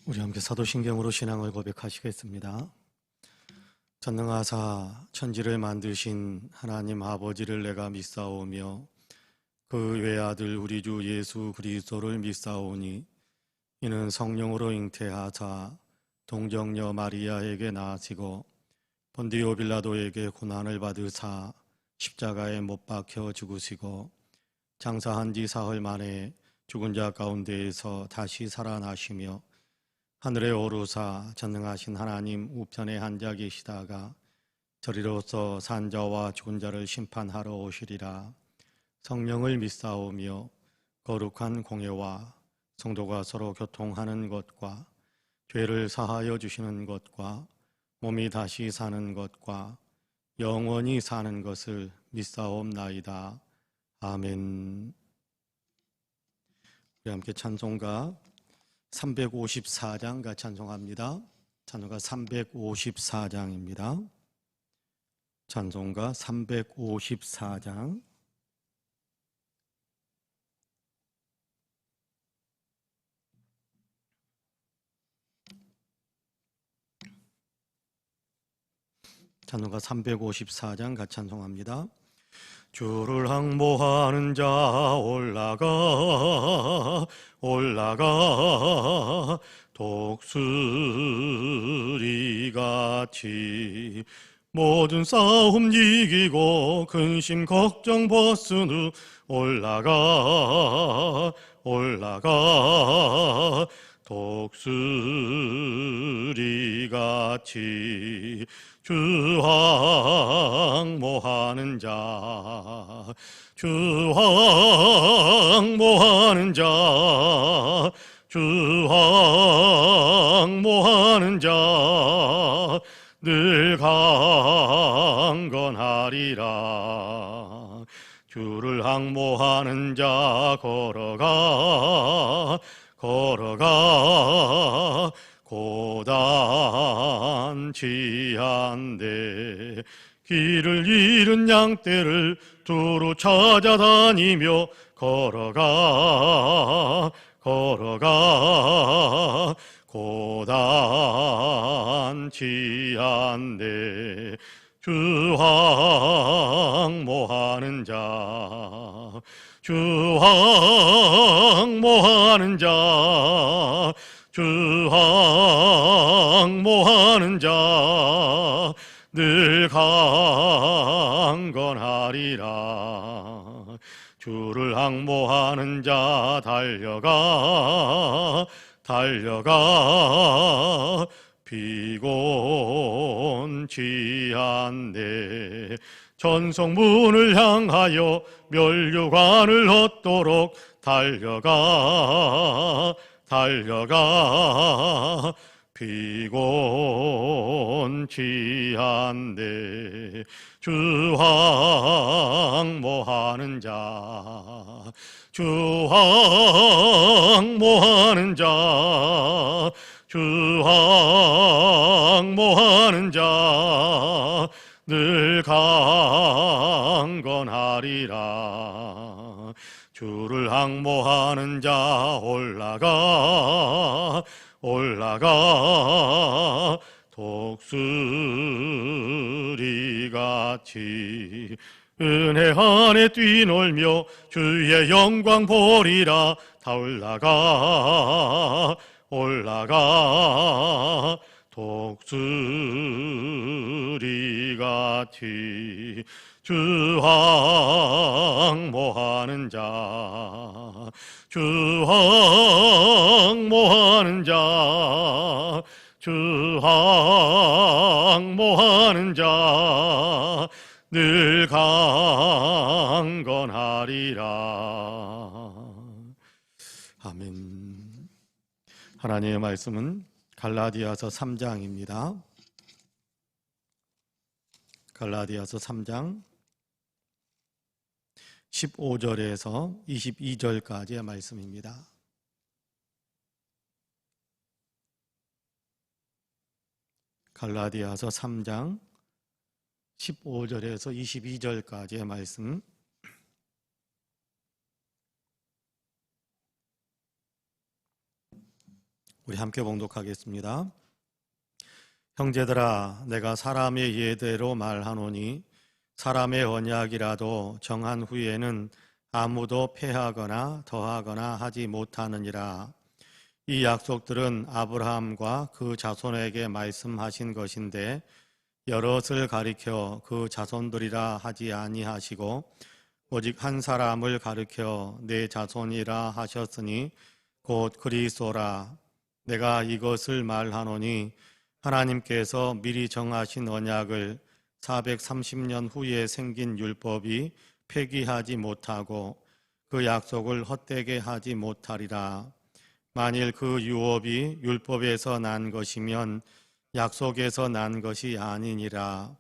우리 함께 사도신경으로 신앙을 고백하시겠습니다. 전능하사 천지를 만드신 하나님 아버지를 내가 믿사오며 그 외아들 우리 주 예수 그리스도를 믿사오니 이는 성령으로 잉태하사 동정녀 마리아에게 나시고 본디오 빌라도에게 고난을 받으사 십자가에 못 박혀 죽으시고 장사한 지 사흘 만에 죽은 자 가운데에서 다시 살아나시며 하늘에 오르사 전능하신 하나님 우편에 앉아 계시다가 저리로서 산자와 죽은 자를 심판하러 오시리라. 성령을 믿사오며 거룩한 공예와 성도가 서로 교통하는 것과 죄를 사하여 주시는 것과 몸이 다시 사는 것과 영원히 사는 것을 믿사옵나이다. 아멘. 우리 함께 찬송가 354장 같이 찬송합니다. 찬송가 354장입니다. 찬송가 354장. 찬송가 354장 같이 찬송합니다. 주를 항모하는 자 올라가 독수리같이 모든 싸움 이기고 근심 걱정 벗은 후 올라가 독수리같이 주 항모하는 자 주 항모하는 자 주 항모하는 자 늘 강건하리라. 주를 항모하는 자 걸어가 고단치 않되 길을 잃은 양떼를 두루 찾아다니며 걸어가 고단치 않되 주 항모하는 자 주 항모하는 자 주 항모하는 자 늘 강건하리라. 주를 항모하는 자 달려가 피곤치 않네. 전성문을 향하여 면류관을 얻도록 달려가 피곤치 않네. 주 항모하는 자 주 항모하는 자 주 항모하는 자 늘 강건하리라. 주를 항모하는 자 올라가 독수리같이 은혜 안에 뛰놀며 주의 영광 보리라. 다 올라가 독수리같이 주 항모하는 자 주 항모하는 자 주 항모하는 자 늘 강건하리라. 아멘. 하나님의 말씀은 갈라디아서 3장입니다. 갈라디아서 3장 15절에서 22절까지의 말씀입니다. 갈라디아서 3장 15절에서 22절까지의 말씀. 우리 함께 봉독하겠습니다. 형제들아, 내가 사람의 예대로 말하노니 사람의 언약이라도 정한 후에는 아무도 폐하거나 더하거나 하지 못하느니라. 이 약속들은 아브라함과 그 자손에게 말씀하신 것인데 여럿을 가리켜 그 자손들이라 하지 아니하시고 오직 한 사람을 가리켜 내 자손이라 하셨으니 곧 그리스도라. 내가 이것을 말하노니 하나님께서 미리 정하신 언약을 430년 후에 생긴 율법이 폐기하지 못하고 그 약속을 헛되게 하지 못하리라. 만일 그 유업이 율법에서 난 것이면 약속에서 난 것이 아니니라.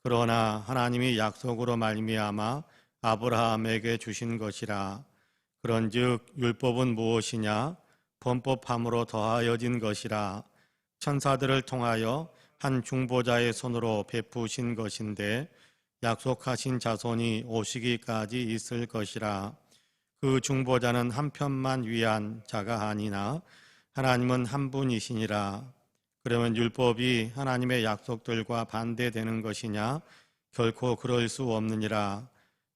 그러나 하나님이 약속으로 말미암아 아브라함에게 주신 것이라. 그런즉 율법은 무엇이냐? 범법함으로 더하여진 것이라. 천사들을 통하여 한 중보자의 손으로 베푸신 것인데 약속하신 자손이 오시기까지 있을 것이라. 그 중보자는 한 편만 위한 자가 아니나 하나님은 한 분이시니라. 그러면 율법이 하나님의 약속들과 반대되는 것이냐? 결코 그럴 수 없느니라.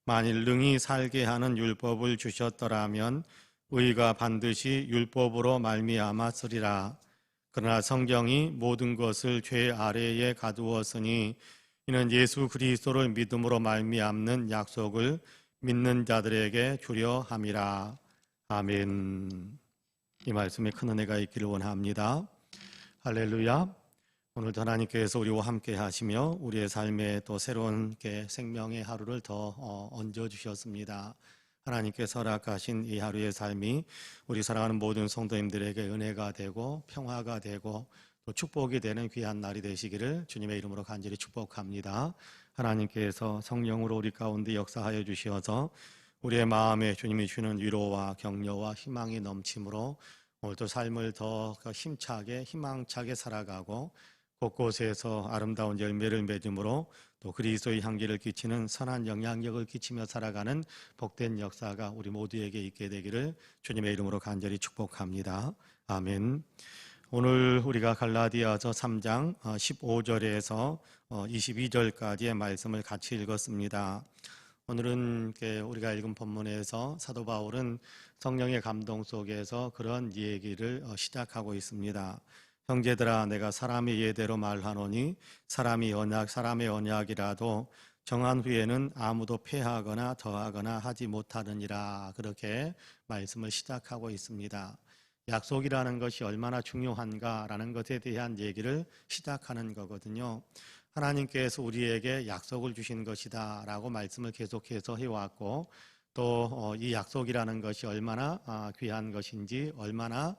만일 능히 살게 하는 율법을 주셨더라면 의가 반드시 율법으로 말미암았으리라. 그러나 성경이 모든 것을 죄 아래에 가두었으니 이는 예수 그리스도를 믿음으로 말미암는 약속을 믿는 자들에게 주려 함이라. 아멘. 이 말씀에 큰 은혜가 있기를 원합니다. 할렐루야. 오늘도 하나님께서 우리와 함께 하시며 우리의 삶에 또 새로운 생명의 하루를 더 얹어주셨습니다. 하나님께서 허락하신 이 하루의 삶이 우리 사랑하는 모든 성도님들에게 은혜가 되고 평화가 되고 또 축복이 되는 귀한 날이 되시기를 주님의 이름으로 간절히 축복합니다. 하나님께서 성령으로 우리 가운데 역사하여 주셔서 우리의 마음에 주님이 주는 위로와 격려와 희망이 넘침으로 오늘도 삶을 더 힘차게 희망차게 살아가고 곳곳에서 아름다운 열매를 맺음으로 또 그리스도의 향기를 끼치는 선한 영향력을 끼치며 살아가는 복된 역사가 우리 모두에게 있게 되기를 주님의 이름으로 간절히 축복합니다. 아멘. 오늘 우리가 갈라디아서 3장 15절에서 22절까지의 말씀을 같이 읽었습니다. 오늘은 우리가 읽은 본문에서 사도 바울은 성령의 감동 속에서 그런 얘기를 시작하고 있습니다. 형제들아, 내가 사람의 예대로 말하노니 사람의 언약이라도 정한 후에는 아무도 폐하거나 더하거나 하지 못하느니라. 그렇게 말씀을 시작하고 있습니다. 약속이라는 것이 얼마나 중요한가라는 것에 대한 얘기를 시작하는 거거든요. 하나님께서 우리에게 약속을 주신 것이다 라고 말씀을 계속해서 해왔고 또 이 약속이라는 것이 얼마나 귀한 것인지 얼마나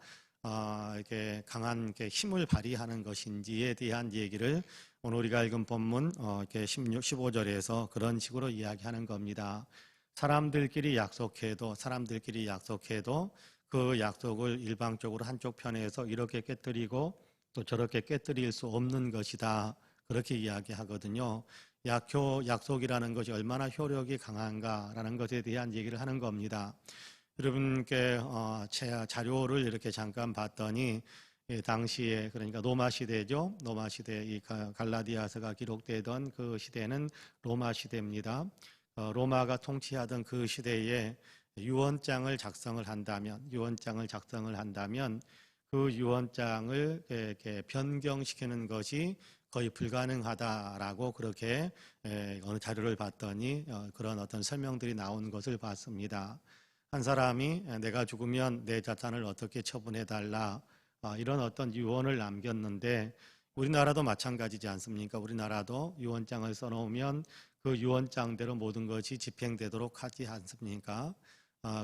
이렇게 강한 힘을 발휘하는 것인지에 대한 얘기를 오늘 우리가 읽은 본문 15절에서 그런 식으로 이야기하는 겁니다. 사람들끼리 약속해도 그 약속을 일방적으로 한쪽 편에서 이렇게 깨뜨리고 또 저렇게 깨뜨릴 수 없는 것이다. 그렇게 이야기하거든요. 약속이라는 것이 얼마나 효력이 강한가라는 것에 대한 얘기를 하는 겁니다. 여러분께 자료를 이렇게 잠깐 봤더니 당시에 그러니까 로마 시대죠. 로마 시대 이 갈라디아서가 기록되던 그 시대는 로마 시대입니다. 로마가 통치하던 그 시대에 유언장을 작성을 한다면 그 유언장을 이렇게 변경시키는 것이 거의 불가능하다라고 그렇게 어느 자료를 봤더니 그런 어떤 설명들이 나온 것을 봤습니다. 한 사람이 내가 죽으면 내 자산을 어떻게 처분해달라 이런 어떤 유언을 남겼는데 우리나라도 마찬가지지 않습니까? 우리나라도 유언장을 써놓으면 그 유언장대로 모든 것이 집행되도록 하지 않습니까?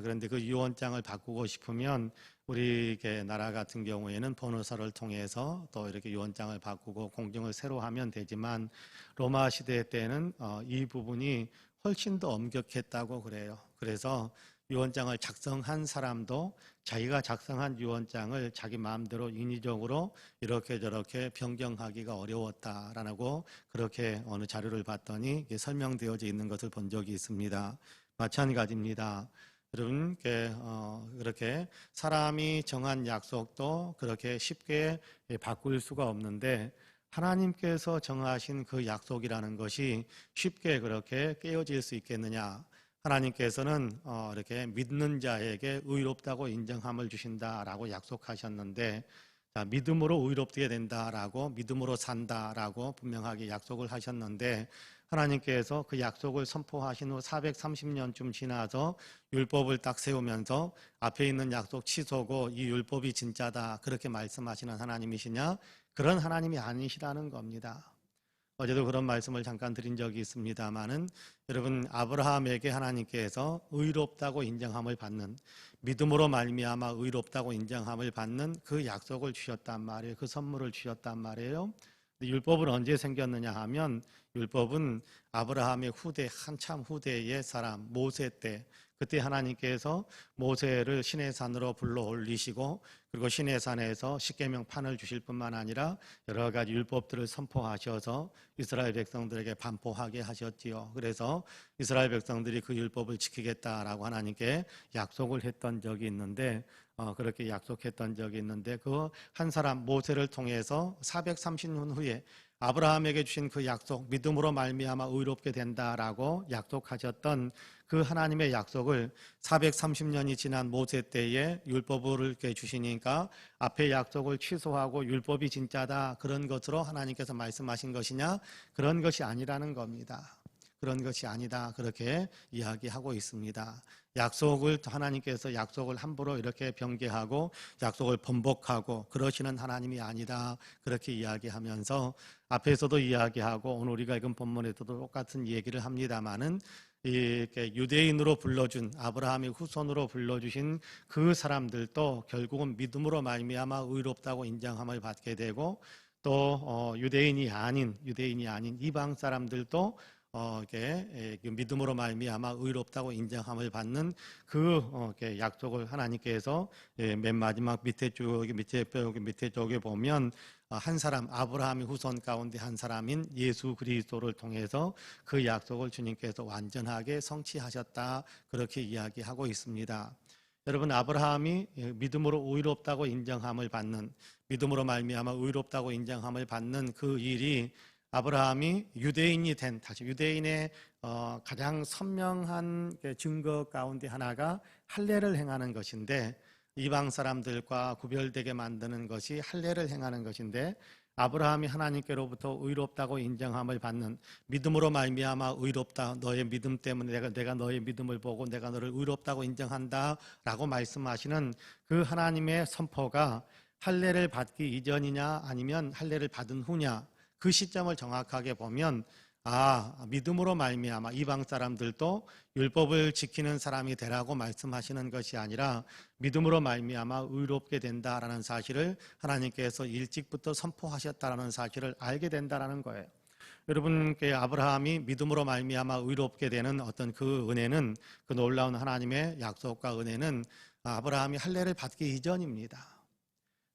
그런데 그 유언장을 바꾸고 싶으면 우리 나라 같은 경우에는 변호사를 통해서 또 이렇게 유언장을 바꾸고 공증을 새로 하면 되지만 로마 시대 때는 이 부분이 훨씬 더 엄격했다고 그래요. 그래서 유언장을 작성한 사람도 자기가 작성한 유언장을 자기 마음대로 인위적으로 이렇게 저렇게 변경하기가 어려웠다라고 그렇게 어느 자료를 봤더니 설명되어져 있는 것을 본 적이 있습니다. 마찬가지입니다. 여러분 그렇게 사람이 정한 약속도 그렇게 쉽게 바꿀 수가 없는데 하나님께서 정하신 그 약속이라는 것이 쉽게 그렇게 깨어질 수 있겠느냐? 하나님께서는 이렇게 믿는 자에게 의롭다고 인정함을 주신다라고 약속하셨는데, 자, 믿음으로 의롭게 된다라고, 믿음으로 산다라고 분명하게 약속을 하셨는데, 하나님께서 그 약속을 선포하신 후 430년쯤 지나서 율법을 딱 세우면서 앞에 있는 약속 취소고 이 율법이 진짜다 그렇게 말씀하시는 하나님이시냐? 그런 하나님이 아니시라는 겁니다. 어제도 그런 말씀을 잠깐 드린 적이 있습니다마는 여러분, 아브라함에게 하나님께서 의롭다고 인정함을 받는, 믿음으로 말미암아 의롭다고 인정함을 받는 그 약속을 주셨단 말이에요. 그 선물을 주셨단 말이에요. 율법은 언제 생겼느냐 하면, 율법은 아브라함의 후대, 한참 후대의 사람 모세 때, 그때 하나님께서 모세를 시내산으로 불러 올리시고, 그리고 시내산에서 십계명 판을 주실 뿐만 아니라 여러 가지 율법들을 선포하셔서 이스라엘 백성들에게 반포하게 하셨지요. 그래서 이스라엘 백성들이 그 율법을 지키겠다라고 하나님께 약속을 했던 적이 있는데, 그렇게 약속했던 적이 있는데, 그 한 사람 모세를 통해서 430년 후에 아브라함에게 주신 그 약속, 믿음으로 말미암아 의롭게 된다라고 약속하셨던 그 하나님의 약속을 430년이 지난 모세 때에 율법을 이렇게 주시니까 앞에 약속을 취소하고 율법이 진짜다 그런 것으로 하나님께서 말씀하신 것이냐? 그런 것이 아니라는 겁니다. 그런 것이 아니다 그렇게 이야기하고 있습니다. 약속을 하나님께서 약속을 함부로 이렇게 변개하고 약속을 번복하고 그러시는 하나님이 아니다 그렇게 이야기하면서 앞에서도 이야기하고 오늘 우리가 읽은 본문에서도 똑같은 얘기를 합니다마는 이렇게 유대인으로 불러준 아브라함의 후손으로 불러주신 그 사람들도 결국은 믿음으로 말미암아 의롭다고 인정함을 받게 되고 또 유대인이 아닌 이방 사람들도 이렇게 믿음으로 말미암아 의롭다고 인정함을 받는 그 약속을 하나님께서 맨 마지막 밑에 쪽에 보면 한 사람 아브라함의 후손 가운데 한 사람인 예수 그리스도를 통해서 그 약속을 주님께서 완전하게 성취하셨다 그렇게 이야기하고 있습니다. 여러분, 아브라함이 믿음으로 의롭다고 인정함을 받는, 믿음으로 말미암아 의롭다고 인정함을 받는 그 일이 아브라함이 유대인이 된, 다시 유대인의 가장 선명한 증거 가운데 하나가 할례를 행하는 것인데, 이방 사람들과 구별되게 만드는 것이 할례를 행하는 것인데, 아브라함이 하나님께로부터 의롭다고 인정함을 받는, 믿음으로 말미암아 의롭다, 너의 믿음 때문에 내가 너의 믿음을 보고 내가 너를 의롭다고 인정한다라고 말씀하시는 그 하나님의 선포가 할례를 받기 이전이냐 아니면 할례를 받은 후냐, 그 시점을 정확하게 보면 믿음으로 말미암아 이방 사람들도 율법을 지키는 사람이 되라고 말씀하시는 것이 아니라 믿음으로 말미암아 의롭게 된다라는 사실을 하나님께서 일찍부터 선포하셨다라는 사실을 알게 된다라는 거예요. 여러분께 아브라함이 믿음으로 말미암아 의롭게 되는 어떤 그 은혜는, 그 놀라운 하나님의 약속과 은혜는 아브라함이 할례를 받기 이전입니다.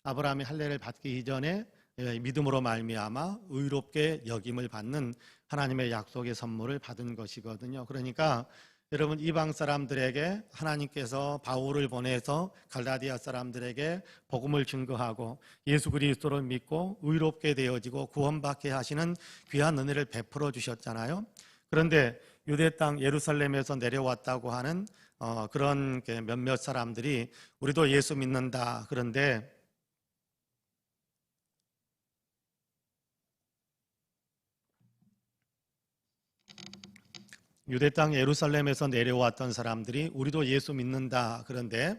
아브라함이 할례를 받기 이전에 믿음으로 말미암아 의롭게 여김을 받는 하나님의 약속의 선물을 받은 것이거든요. 그러니까 여러분, 이방 사람들에게 하나님께서 바울을 보내서 갈라디아 사람들에게 복음을 증거하고 예수 그리스도를 믿고 의롭게 되어지고 구원받게 하시는 귀한 은혜를 베풀어 주셨잖아요. 그런데 유대 땅 예루살렘에서 내려왔다고 하는 그런 몇몇 사람들이 우리도 예수 믿는다. 그런데 유대 땅 예루살렘에서 내려왔던 사람들이 우리도 예수 믿는다. 그런데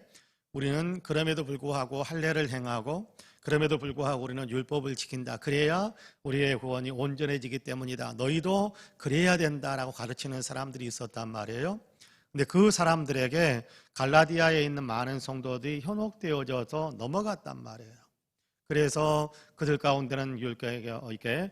우리는 그럼에도 불구하고 할례를 행하고 그럼에도 불구하고 우리는 율법을 지킨다. 그래야 우리의 구원이 온전해지기 때문이다. 너희도 그래야 된다라고 가르치는 사람들이 있었단 말이에요. 근데 그 사람들에게 갈라디아에 있는 많은 성도들이 현혹되어져서 넘어갔단 말이에요. 그래서 그들 가운데는 이렇게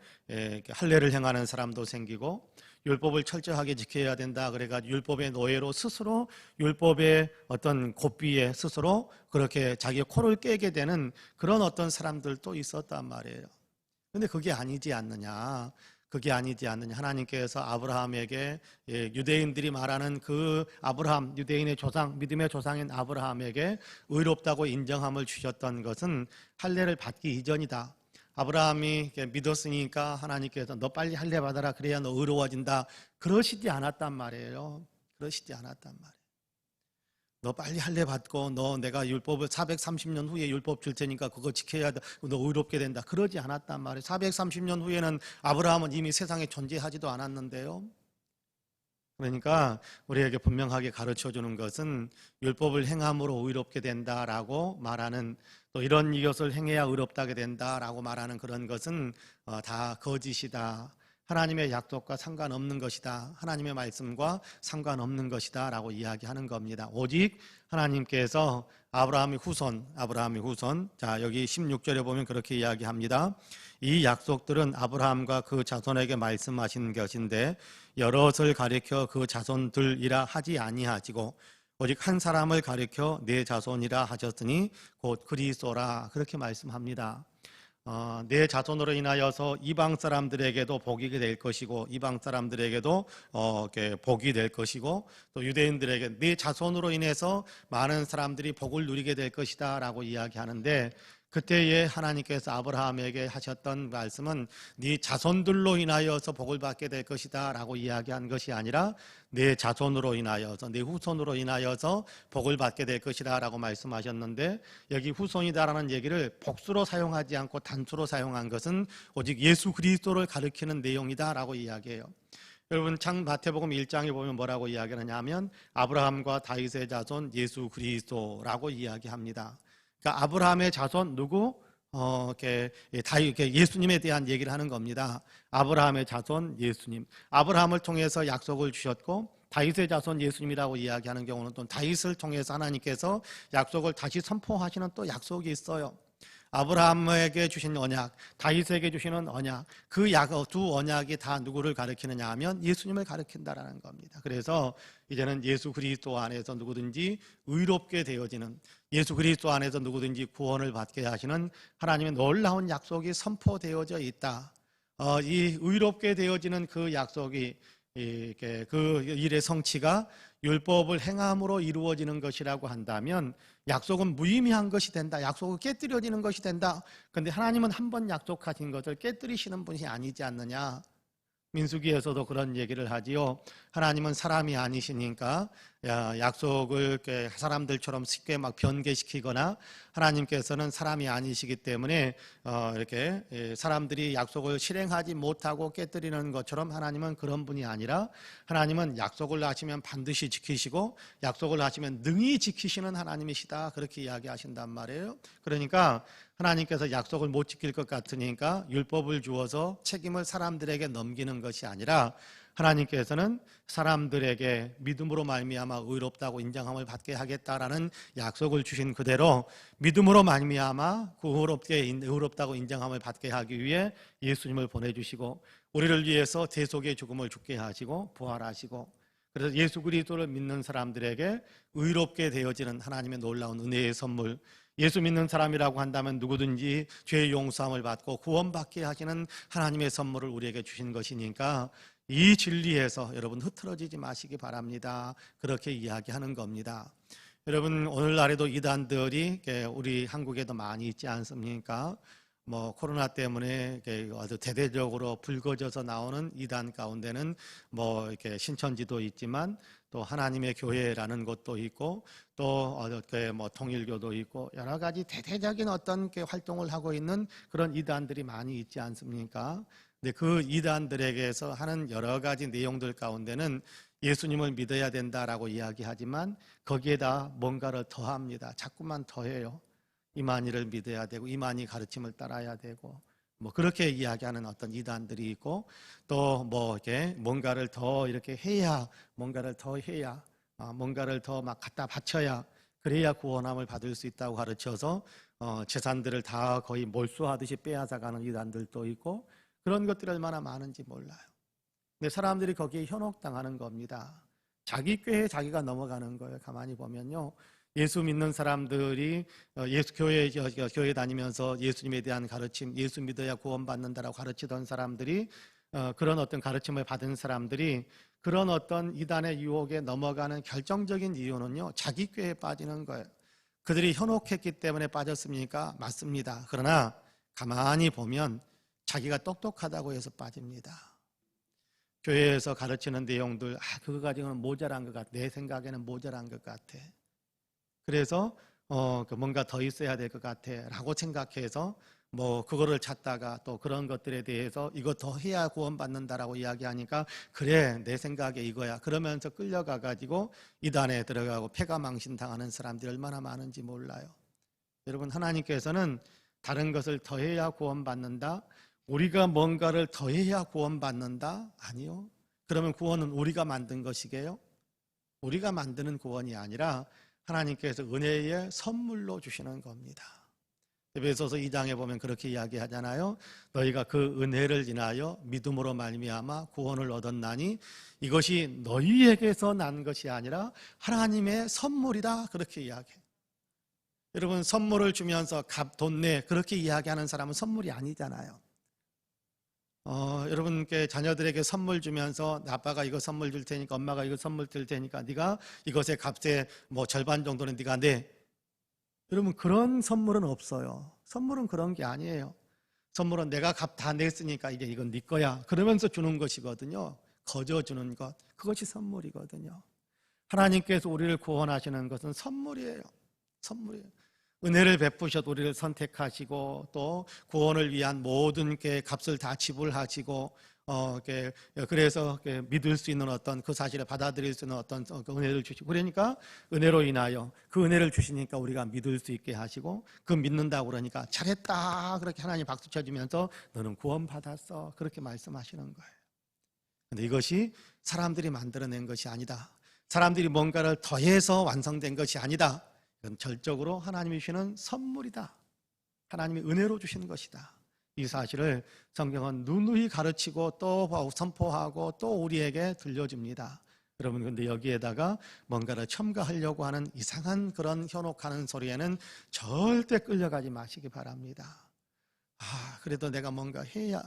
할례를 행하는 사람도 생기고 율법을 철저하게 지켜야 된다. 그래가지고 율법의 노예로 스스로 율법의 어떤 고삐에 스스로 그렇게 자기의 코를 깨게 되는 그런 어떤 사람들도 있었단 말이에요. 근데 그게 아니지 않느냐. 그게 아니지 않느냐. 하나님께서 아브라함에게 유대인들이 말하는 그 아브라함, 유대인의 조상, 믿음의 조상인 아브라함에게 의롭다고 인정함을 주셨던 것은 할례를 받기 이전이다. 아브라함이 믿었으니까 하나님께서 너 빨리 할례 받아라, 그래야 너 의로워진다, 그러시지 않았단 말이에요. 그러시지 않았단 말이에요. 너 빨리 할례 받고 너 내가 율법을 430년 후에 율법 줄 테니까 그거 지켜야 돼, 너 의롭게 된다, 그러지 않았단 말이에요. 430년 후에는 아브라함은 이미 세상에 존재하지도 않았는데요. 그러니까 우리에게 분명하게 가르쳐주는 것은 율법을 행함으로 의롭게 된다라고 말하는, 또 이런 이것을 행해야 의롭다게 된다라고 말하는 그런 것은 다 거짓이다. 하나님의 약속과 상관없는 것이다. 하나님의 말씀과 상관없는 것이다 라고 이야기하는 겁니다. 오직 하나님께서 아브라함의 후손, 자 여기 16절에 보면 그렇게 이야기합니다. 이 약속들은 아브라함과 그 자손에게 말씀하신 것인데 여럿을 가리켜 그 자손들이라 하지 아니하시고 오직 한 사람을 가리켜 내 자손이라 하셨으니 곧 그리스도라, 그렇게 말씀합니다. 내 자손으로 인하여서 이방 사람들에게도 복이 될 것이고, 이방 사람들에게도 복이 될 것이고, 또 유대인들에게 내 자손으로 인해서 많은 사람들이 복을 누리게 될 것이다 라고 이야기하는데, 그때에 하나님께서 아브라함에게 하셨던 말씀은 네 자손들로 인하여서 복을 받게 될 것이다 라고 이야기한 것이 아니라 내 자손으로 인하여서, 내 후손으로 인하여서 복을 받게 될 것이다 라고 말씀하셨는데, 여기 후손이다라는 얘기를 복수로 사용하지 않고 단수로 사용한 것은 오직 예수 그리스도를 가리키는 내용이다 라고 이야기해요. 여러분 마태복음 1장에 보면 뭐라고 이야기하느냐 하면 아브라함과 다윗의 자손 예수 그리스도라고 이야기합니다. 그러니까 아브라함의 자손 누구? 예수님에 대한 얘기를 하는 겁니다. 아브라함의 자손 예수님. 아브라함을 통해서 약속을 주셨고, 다윗의 자손 예수님이라고 이야기하는 경우는 또 다윗을 통해서 하나님께서 약속을 다시 선포하시는 또 약속이 있어요. 아브라함에게 주신 언약, 다윗에게 주시는 언약, 그 두 언약이 다 누구를 가리키느냐 하면 예수님을 가리킨다라는 겁니다. 그래서 이제는 예수 그리스도 안에서 누구든지 의롭게 되어지는, 예수 그리스도 안에서 누구든지 구원을 받게 하시는 하나님의 놀라운 약속이 선포되어져 있다. 이 의롭게 되어지는 그 약속이, 그 일의 성취가 율법을 행함으로 이루어지는 것이라고 한다면 약속은 무의미한 것이 된다. 약속은 깨뜨려지는 것이 된다. 그런데 하나님은 한 번 약속하신 것을 깨뜨리시는 분이 아니지 않느냐. 민수기에서도 그런 얘기를 하지요. 하나님은 사람이 아니시니까 약속을 사람들처럼 쉽게 막 변개시키거나, 하나님께서는 사람이 아니시기 때문에 이렇게 사람들이 약속을 실행하지 못하고 깨뜨리는 것처럼 하나님은 그런 분이 아니라, 하나님은 약속을 하시면 반드시 지키시고 약속을 하시면 능히 지키시는 하나님이시다, 그렇게 이야기하신단 말이에요. 그러니까 하나님께서 약속을 못 지킬 것 같으니까 율법을 주어서 책임을 사람들에게 넘기는 것이 아니라, 하나님께서는 사람들에게 믿음으로 말미암아 의롭다고 인정함을 받게 하겠다라는 약속을 주신 그대로 믿음으로 말미암아 의롭다고 인정함을 받게 하기 위해 예수님을 보내주시고, 우리를 위해서 대속의 죽음을 죽게 하시고 부활하시고, 그래서 예수 그리스도를 믿는 사람들에게 의롭게 되어지는 하나님의 놀라운 은혜의 선물, 예수 믿는 사람이라고 한다면 누구든지 죄의 용서함을 받고 구원받게 하시는 하나님의 선물을 우리에게 주신 것이니까 이 진리에서 여러분 흐트러지지 마시기 바랍니다. 그렇게 이야기하는 겁니다. 여러분 오늘날에도 이단들이 우리 한국에도 많이 있지 않습니까? 코로나 때문에 아주 대대적으로 불거져서 나오는 이단 가운데는 이렇게 신천지도 있지만 또 하나님의 교회라는 것도 있고, 또 통일교도 있고, 여러 가지 대대적인 어떤 활동을 하고 있는 그런 이단들이 많이 있지 않습니까? 근데 그 이단들에게서 하는 여러 가지 내용들 가운데는 예수님을 믿어야 된다라고 이야기하지만 거기에다 뭔가를 더합니다. 자꾸만 더해요. 이만희를 믿어야 되고, 이만희 가르침을 따라야 되고, 그렇게 이야기하는 어떤 이단들이 있고, 또 이렇게 뭔가를 더 이렇게 해야, 뭔가를 더 해야, 뭔가를 더 막 갖다 바쳐야, 그래야 구원함을 받을 수 있다고 가르쳐서 재산들을 다 거의 몰수하듯이 빼앗아가는 이단들도 있고, 그런 것들이 얼마나 많은지 몰라요. 근데 사람들이 거기에 현혹당하는 겁니다. 자기 꾀에 자기가 넘어가는 거예요. 가만히 보면요, 예수 믿는 사람들이 교회 다니면서 예수님에 대한 가르침, 예수 믿어야 구원받는다라고 가르치던 사람들이 그런 어떤 가르침을 받은 사람들이 그런 어떤 이단의 유혹에 넘어가는 결정적인 이유는요, 자기 꾀에 빠지는 거예요. 그들이 현혹했기 때문에 빠졌습니까? 맞습니다. 그러나 가만히 보면 자기가 똑똑하다고 해서 빠집니다. 교회에서 가르치는 내용들, 그거 가지고는 모자란 것 같아. 내 생각에는 모자란 것 같아. 그래서 뭔가 더 있어야 될 것 같아 라고 생각해서 그거를 찾다가 또 그런 것들에 대해서 이거 더 해야 구원받는다라고 이야기하니까 그래 내 생각에 이거야 그러면서 끌려가 가지고 이단에 들어가고 패가망신당하는 사람들이 얼마나 많은지 몰라요. 여러분, 하나님께서는 다른 것을 더해야 구원받는다, 우리가 뭔가를 더해야 구원받는다? 아니요. 그러면 구원은 우리가 만든 것이게요? 우리가 만드는 구원이 아니라 하나님께서 은혜의 선물로 주시는 겁니다. 에베소서 2장에 보면 그렇게 이야기하잖아요. 너희가 그 은혜를 인하여 믿음으로 말미암아 구원을 얻었나니 이것이 너희에게서 난 것이 아니라 하나님의 선물이다, 그렇게 이야기해요. 여러분, 선물을 주면서 값, 돈 내 그렇게 이야기하는 사람은 선물이 아니잖아요. 여러분께 자녀들에게 선물 주면서 아빠가 이거 선물 줄 테니까, 엄마가 이거 선물 줄 테니까 네가 이것의 값의 절반 정도는 네가 내. 여러분, 그런 선물은 없어요. 선물은 그런 게 아니에요. 선물은 내가 값 다 냈으니까 이제 이건 네 거야 그러면서 주는 것이거든요. 거저 주는 것, 그것이 선물이거든요. 하나님께서 우리를 구원하시는 것은 선물이에요. 선물이에요. 은혜를 베푸셔도 우리를 선택하시고 또 구원을 위한 모든 게 값을 다 지불하시고 그래서 믿을 수 있는 어떤 그 사실을 받아들일 수 있는 어떤 그 은혜를 주시고, 그러니까 은혜로 인하여 그 은혜를 주시니까 우리가 믿을 수 있게 하시고, 그 믿는다고 그러니까 잘했다 그렇게 하나님 박수 쳐주면서 너는 구원받았어 그렇게 말씀하시는 거예요. 그런데 이것이 사람들이 만들어낸 것이 아니다. 사람들이 뭔가를 더해서 완성된 것이 아니다. 이건 절적으로 하나님이 주시는 선물이다. 하나님이 은혜로 주신 것이다. 이 사실을 성경은 누누이 가르치고 또 선포하고 또 우리에게 들려줍니다. 여러분, 근데 여기에다가 뭔가를 첨가하려고 하는 이상한 그런 현혹하는 소리에는 절대 끌려가지 마시기 바랍니다. 그래도 내가 뭔가 해야,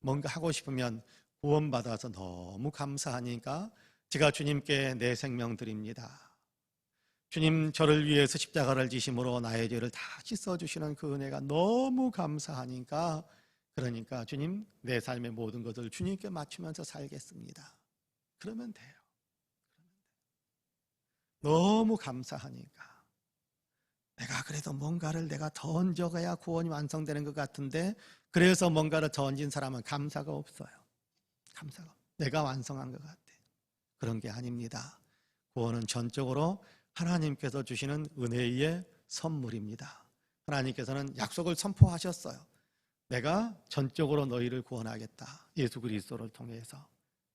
뭔가 하고 싶으면 구원받아서 너무 감사하니까 제가 주님께 내 생명 드립니다. 주님, 저를 위해서 십자가를 지심으로 나의 죄를 다 씻어주시는 그 은혜가 너무 감사하니까, 그러니까 주님, 내 삶의 모든 것을 주님께 맞추면서 살겠습니다. 그러면 돼요. 너무 감사하니까. 내가 그래도 뭔가를 내가 더 얹어가야 구원이 완성되는 것 같은데, 그래서 뭔가를 더 얹은 사람은 감사가 없어요. 감사가. 내가 완성한 것 같아. 그런 게 아닙니다. 구원은 전적으로 하나님께서 주시는 은혜의 선물입니다. 하나님께서는 약속을 선포하셨어요. 내가 전적으로 너희를 구원하겠다. 예수 그리스도를 통해서.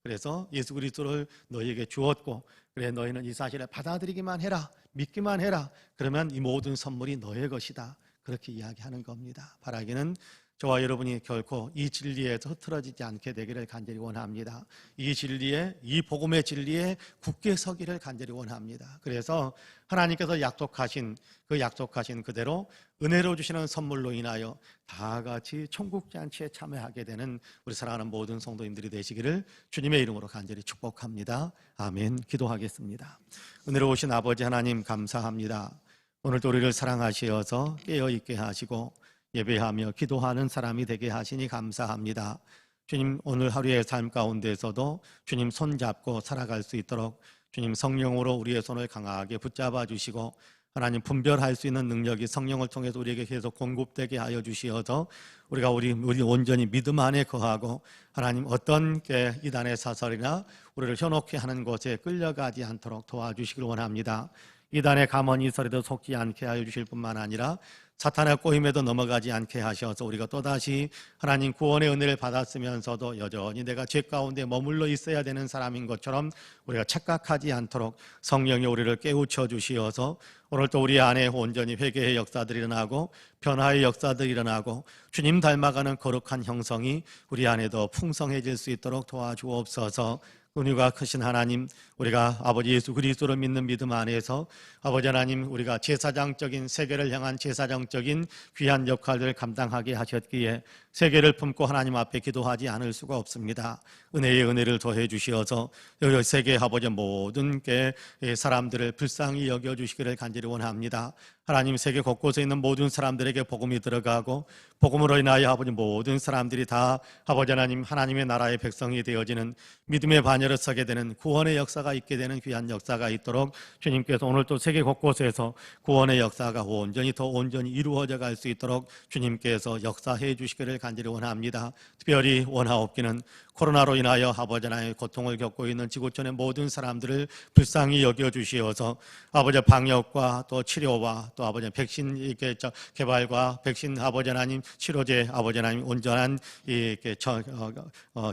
그래서 예수 그리스도를 너희에게 주었고, 그래 너희는 이 사실을 받아들이기만 해라, 믿기만 해라. 그러면 이 모든 선물이 너의 것이다. 그렇게 이야기하는 겁니다. 바라기는 저와 여러분이 결코 이 진리에서 흐트러지지 않게 되기를 간절히 원합니다. 이 진리에, 이 복음의 진리에 굳게 서기를 간절히 원합니다. 그래서 하나님께서 약속하신 그대로 은혜로 주시는 선물로 인하여 다 같이 천국 잔치에 참여하게 되는 우리 사랑하는 모든 성도님들이 되시기를 주님의 이름으로 간절히 축복합니다. 아멘. 기도하겠습니다. 은혜로우신 아버지 하나님, 감사합니다. 오늘도 우리를 사랑하시어서 깨어있게 하시고 예배하며 기도하는 사람이 되게 하시니 감사합니다. 주님, 오늘 하루의 삶 가운데서도 주님 손잡고 살아갈 수 있도록 주님 성령으로 우리의 손을 강하게 붙잡아 주시고, 하나님 분별할 수 있는 능력이 성령을 통해서 우리에게 계속 공급되게 하여 주시어서 우리가 우리 온전히 믿음 안에 거하고, 하나님 어떤 이단의 사설이나 우리를 현혹해 하는 곳에 끌려가지 않도록 도와주시길 원합니다. 이단의 가머니설에도 속지 않게 하여 주실 뿐만 아니라 사탄의 꼬임에도 넘어가지 않게 하셔서 우리가 또다시 하나님 구원의 은혜를 받았으면서도 여전히 내가 죄 가운데 머물러 있어야 되는 사람인 것처럼 우리가 착각하지 않도록 성령이 우리를 깨우쳐 주시어서 오늘도 우리 안에 온전히 회개의 역사들이 일어나고 변화의 역사들이 일어나고 주님 닮아가는 거룩한 형성이 우리 안에도 풍성해질 수 있도록 도와주옵소서. 은혜가 크신 하나님, 우리가 아버지 예수 그리스도를 믿는 믿음 안에서 아버지 하나님, 우리가 제사장적인 세계를 향한 제사장적인 귀한 역할을 감당하게 하셨기에 세계를 품고 하나님 앞에 기도하지 않을 수가 없습니다. 은혜의 은혜를 더해 주시어서 여기 세계 아버지 모든 사람들을 불쌍히 여겨 주시기를 간절히 원합니다. 하나님 세계 곳곳에 있는 모든 사람들에게 복음이 들어가고 복음으로 인하여 아버지 모든 사람들이 다 아버지 하나님 하나님의 나라의 백성이 되어지는 믿음의 반열에 서게 되는 구원의 역사가 있게 되는 귀한 역사가 있도록 주님께서 오늘 또 세계 곳곳에서 구원의 역사가 더 온전히 이루어져 갈 수 있도록 주님께서 역사해 주시기를 간절히 원합니다. 특별히 원하옵기는 코로나로 인하여 아버지 하나님의 고통을 겪고 있는 지구촌의 모든 사람들을 불쌍히 여겨 주시어서 아버지 방역과 또 치료와 또 아버지 백신 개발과 백신 아버지 하나님 치료제 아버지 하나님 온전한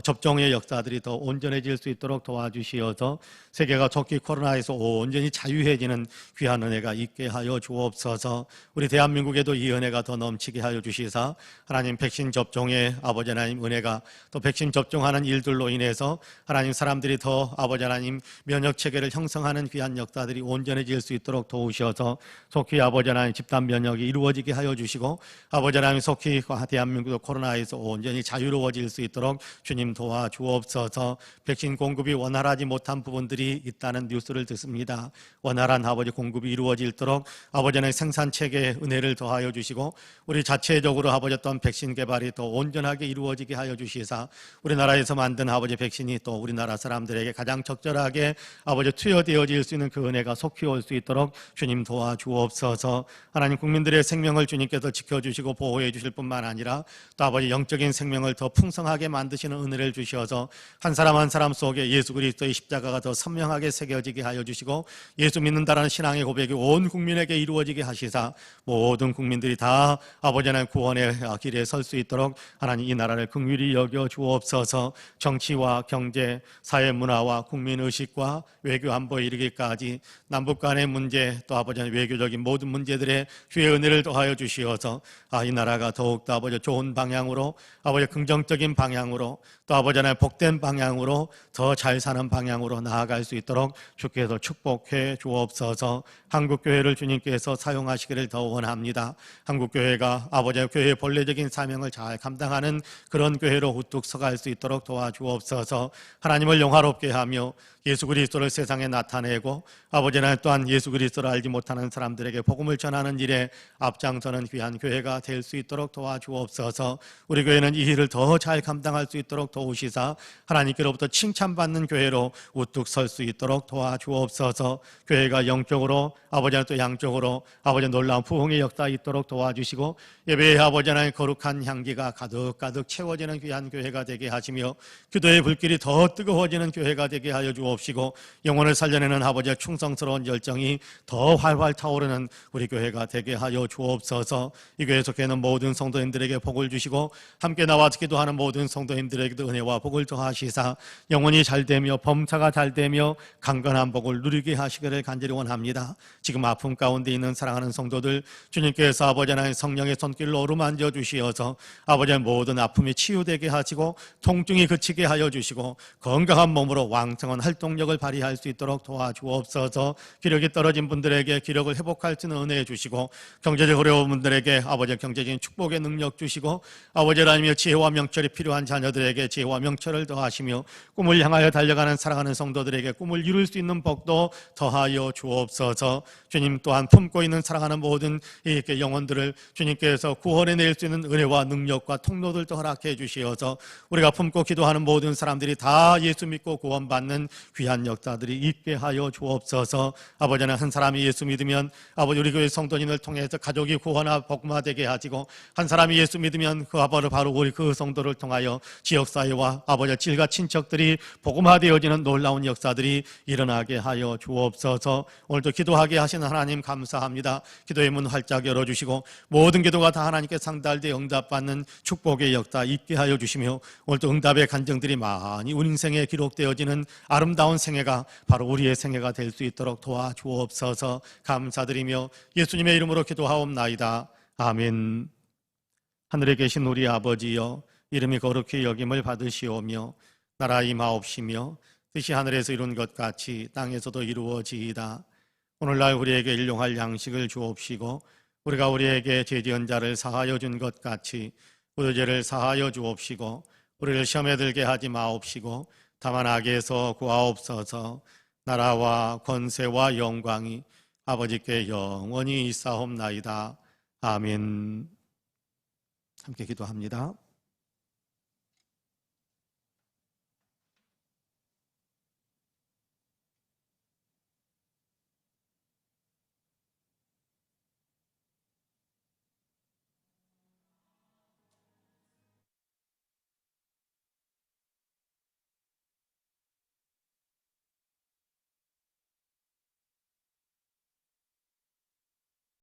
접종의 역사들이 더 온전해질 수 있도록 도와주시어서 세계가 좋게 코로나에서 온전히 자유해지는 귀한 은혜가 있게 하여 주옵소서. 우리 대한민국에도 이 은혜가 더 넘치게 하여 주시사 하나님 백신 접종의 아버지 하나님 은혜가 또 백신 접종하는 일들로 인해서 하나님 사람들이 더 아버지 하나님 면역 체계를 형성하는 귀한 역사들이 온전해질 수 있도록 도우셔서 속히 아버지 하나님 집단 면역이 이루어지게 하여 주시고 아버지 하나님 속히 대한민국도 코로나에서 온전히 자유로워질 수 있도록 주님 도와주옵소서. 백신 공급이 원활하지 못한 부분들이 있다는 뉴스를 듣습니다. 원활한 아버지 공급이 이루어지도록 아버지 하나님 생산 체계에 은혜를 더하여 주시고 우리 자체적으로 아버지 또한 백신 개발이 더 온전하게 이루어지게 하여 주시사 우리나라에서 만든 아버지 백신이 또 우리나라 사람들에게 가장 적절하게 아버지 투여되어질 수 있는 그 은혜가 속히 올 수 있도록 주님 도와주옵소서. 하나님 국민들의 생명을 주님께서 지켜주시고 보호해 주실 뿐만 아니라 또 아버지 영적인 생명을 더 풍성하게 만드시는 은혜를 주셔서 한 사람 한 사람 속에 예수 그리스도의 십자가가 더 선명하게 새겨지게 하여 주시고 예수 믿는다라는 신앙의 고백이 온 국민에게 이루어지게 하시사 모든 국민들이 다 아버지 하나님 구원의 길에 설 수 있도록 하나님 이 나라를 긍휼히 여겨 주옵소서. 정치와 경제, 사회 문화와 국민 의식과 외교 안보에 이르기까지 남북 간의 문제 또 아버지 하나님 외교적인 모든 문제들의 주의 은혜를 더하여 주시어서 이 나라가 더욱더 아버지 좋은 방향으로 아버지 긍정적인 방향으로 또 아버지 하나님 복된 방향으로 더 잘 사는 방향으로 나아갈 수 있도록 주께서 축복해 주옵소서. 한국교회를 주님께서 사용하시기를 더 원합니다. 한국교회가 아버지 교회의 본래적인 사명을 잘 감당하는 그런 교회로 우뚝 서갈 수 있도록 도와주옵소서. 하나님을 영화롭게 하며 예수 그리스도를 세상에 나타내고 아버지 하나님 또한 예수 그리스도를 알지 못하는 사람들에게 복음을 전하는 일에 앞장서는 귀한 교회가 될 수 있도록 도와주옵소서. 우리 교회는 이 일을 더 잘 감당할 수 있도록 도우시사 하나님께로부터 칭찬받는 교회로 우뚝 설 수 있도록 도와주옵소서. 교회가 영적으로 아버지 하나님 또 양적으로 아버지 놀라운 부흥의 역사 있도록 도와주시고 예배의 아버지 하나님 거룩한 향기가 가득가득 채워지는 귀한 교회가 되게 하시며 기도의 불길이 더 뜨거워지는 교회가 되게 하여 주옵시고 영혼을 살려내는 아버지의 충성스러운 열정이 더 활활 타오르는 우리 교회가 되게 하여 주옵소서. 이 교회에 속해 있는 모든 성도님들에게 복을 주시고 함께 나와 기도하는 모든 성도님들에게도 은혜와 복을 더하시사 영혼이 잘되며 범사가 잘되며 강건한 복을 누리게 하시기를 간절히 원합니다. 지금 아픔 가운데 있는 사랑하는 성도들 주님께서 아버지 하나님 성령의 손길로 어루만져 주시어서 아버지의 모든 아픔이 치유되게 하시고 통증이 그치게 하여 주시고 건강한 몸으로 왕성한 활동력을 발휘할 수 있도록 도와주옵소서. 기력이 떨어진 분들에게 기력을 회복할 수 있는 은혜 주시고 경제적 어려운 분들에게 아버지의 경제적인 축복의 능력 주시고 아버지 하나님의 지혜와 명철이 필요한 자녀들에게 지혜와 명철을 더하시며 꿈을 향하여 달려가는 사랑하는 성도들에게 꿈을 이룰 수 있는 복도 더하여 주옵소서. 주님 또한 품고 있는 사랑하는 모든 이렇게 영혼들을 주님께서 구원해낼 수 있는 은혜와 능력과 통로들도 허락해 주시어서 우리가 품고 기도하는 모든 사람들이 다 예수 믿고 구원받는 귀한 역사들이 있게 하여 주옵소서. 아버지는 한 사람이 예수 믿으면 아버지 우리 교회 성도님을 통해서 가족이 구원하 복음화되게 하시고 한 사람이 예수 믿으면 그 아버를 바로 우리 그 성도를 통하여 지역사회와 아버지 질과 친척들이 복음화되어지는 놀라운 역사들이 일어나게 하여 주옵소서. 오늘도 기도하게 하시는 하나님 감사합니다. 기도의 문 활짝 열어주시고 모든 기도가 다 하나님께 상달되어 응답받는 축복의 역사 있게 하여 주시며 오늘도 응답의 간증들이 많이 우리 인생에 기록되어지는 아름다운 생애가 바로 우리의 생애가 될 수 있도록 도와주옵소서. 감사드리며 예수님의 이름으로 기도하옵나이다. 아멘. 하늘에 계신 우리 아버지여 이름이 거룩히 여김을 받으시오며 나라 임하옵시며 뜻이 하늘에서 이룬 것 같이 땅에서도 이루어지이다. 오늘날 우리에게 일용할 양식을 주옵시고 우리가 우리에게 죄지은 자를 사하여 준 것 같이 우리 죄를 사하여 주옵시고 우리를 시험에 들게 하지 마옵시고 다만 악에서 구하옵소서. 나라와 권세와 영광이 아버지께 영원히 있사옵나이다. 아멘. 함께 기도합니다.